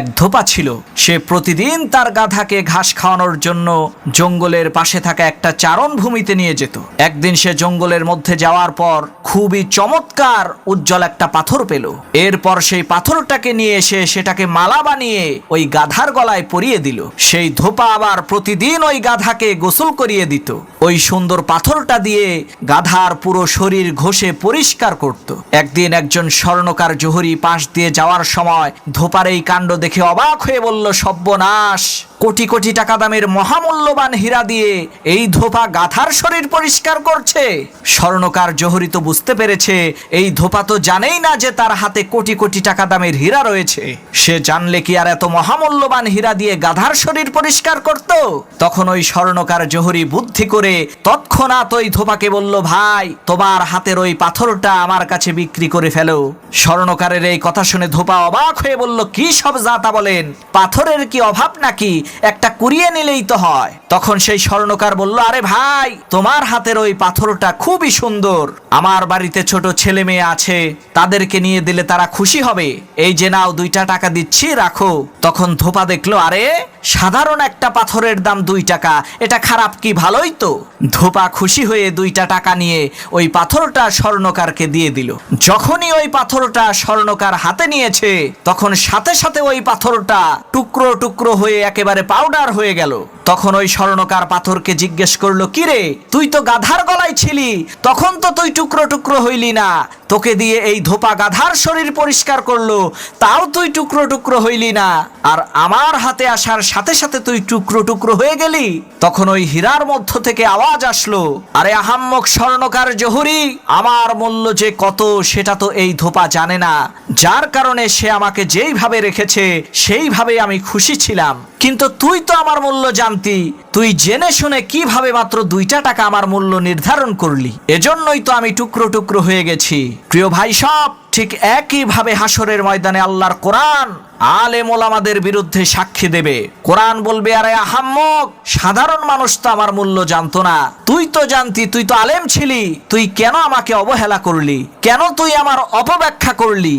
এক ধোপা ছিল। সে প্রতিদিন তার গাধাকে ঘাস খাওয়ানোর জন্য জঙ্গলের পাশে থাকা একটা চারণভূমিতে নিয়ে যেত। একদিন সে জঙ্গলের মধ্যে যাওয়ার পর খুবই চমৎকার উজ্জ্বল একটা পাথর পেল। এরপর সেই পাথরটাকে নিয়ে এসে সেটাকে মালা বানিয়ে ওই গাধার গলায় পরিয়ে দিল। সেই ধোপা আবার প্রতিদিন ওই গাধাকে গোসল করিয়ে দিত। ওই সুন্দর পাথরটা দিয়ে গাধার পুরো শরীর ঘষে পরিষ্কার করত। একদিন একজন স্বর্ণকার জহুরি পাশ দিয়ে যাওয়ার সময় ধোপার এই কাণ্ড দেখে অবাক হয়ে বলল, সর্বনাশ, কোটি কোটি টাকা দামের মহামূল্যবান হীরা দিয়ে এই ধোপা গাধার শরীর পরিষ্কার করছে। স্বর্ণকার জহুরি তো বুঝতে পেরেছে এই ধোপা তো জানেই না যে তার হাতে কোটি কোটি টাকা দামের হীরা রয়েছে। সে জানলে কি আর এত মহামূল্যবান হীরা দিয়ে গাধার শরীর পরিষ্কার করত? তখন ওই স্বর্ণকার জহুরি বুদ্ধি করে তৎক্ষণাৎ ওই ধোপাকে বলল, ভাই, তোমার হাতের ওই পাথরটা আমার কাছে বিক্রি করে ফেলো। স্বর্ণকারের এই কথা শুনে ধোপা অবাক হয়ে বলল, কি সব যাতা বলেন, পাথরের কি অভাব নাকি, একটা কুড়িয়ে নিলেই তো হয়। তখন সেই স্বর্ণকার বলল, আরে ভাই, তোমার হাতের ওই পাথরটা খুবই সুন্দর, আমার বাড়িতে ছোট ছেলে মেয়ে আছে, তাদেরকে নিয়ে দিলে তারা খুশি হবে, এই যে নাও 2টা টাকা দিচ্ছি, রাখো। তখন ধোপা দেখলো, আরে সাধারণ একটা পাথরের দাম 2 টাকা, এটা খারাপ কি, ভালোই তো। ধোপা খুশি হয়ে 2টা টাকা নিয়ে ওই পাথরটা স্বর্ণকারকে দিয়ে দিল। যখনই ওই পাথরটা স্বর্ণকার হাতে নিয়েছে তখন সাথে সাথে ওই পাথরটা টুকরো টুকরো হয়ে একেবারে পাউডার হয়ে গেল। তখন ওই স্বর্ণকার পাথরকে জিজ্ঞেস করলো, কিরে, তুই তো গাধার গলায় ছিলি, তখন তো তুই টুকরো টুকরো হইলি না, তোকে দিয়ে এই ধোপা গাধার শরীর পরিষ্কার করলো, তাও তুই টুকরো টুকরো হইলি না, আর আমার হাতে আসার সাথে সাথে তুই টুকরো টুকরো হয়ে গেলি। তখন ওই হীরার মধ্য থেকে আওয়াজ আসলো, আরে আহাম্মক স্বর্ণকার জহুরি, আমার মূল্য যে কত সেটা তো এই ধোপা জানে না, যার কারণে সে আমাকে যেইভাবে রেখেছে সেইভাবে আমি খুশি ছিলাম, কিন্তু তুই তো আমার মূল্য জানতি, তুই জেনে শুনে কিভাবে মাত্র 2টা টাকা আমার মূল্য নির্ধারণ করলি, এজন্যই তো আমি টুকরো টুকরো হয়ে গেছি। প্রিয় ভাই সব, ঠিক একইভাবে হাসরের ময়দানে আল্লাহর কোরআন আলেম ওলামাদের বিরুদ্ধে সাক্ষী দেবে। কোরআন বলবে, আরে আহাম্মক, সাধারণ মানুষ তো আমার মূল্য জানতো না, তুই তো জানতি, তুই তো আলেম ছিলি, তুই কেন আমাকে অবহেলা করলি, কেন তুই আমার অপব্যাখ্যা করলি?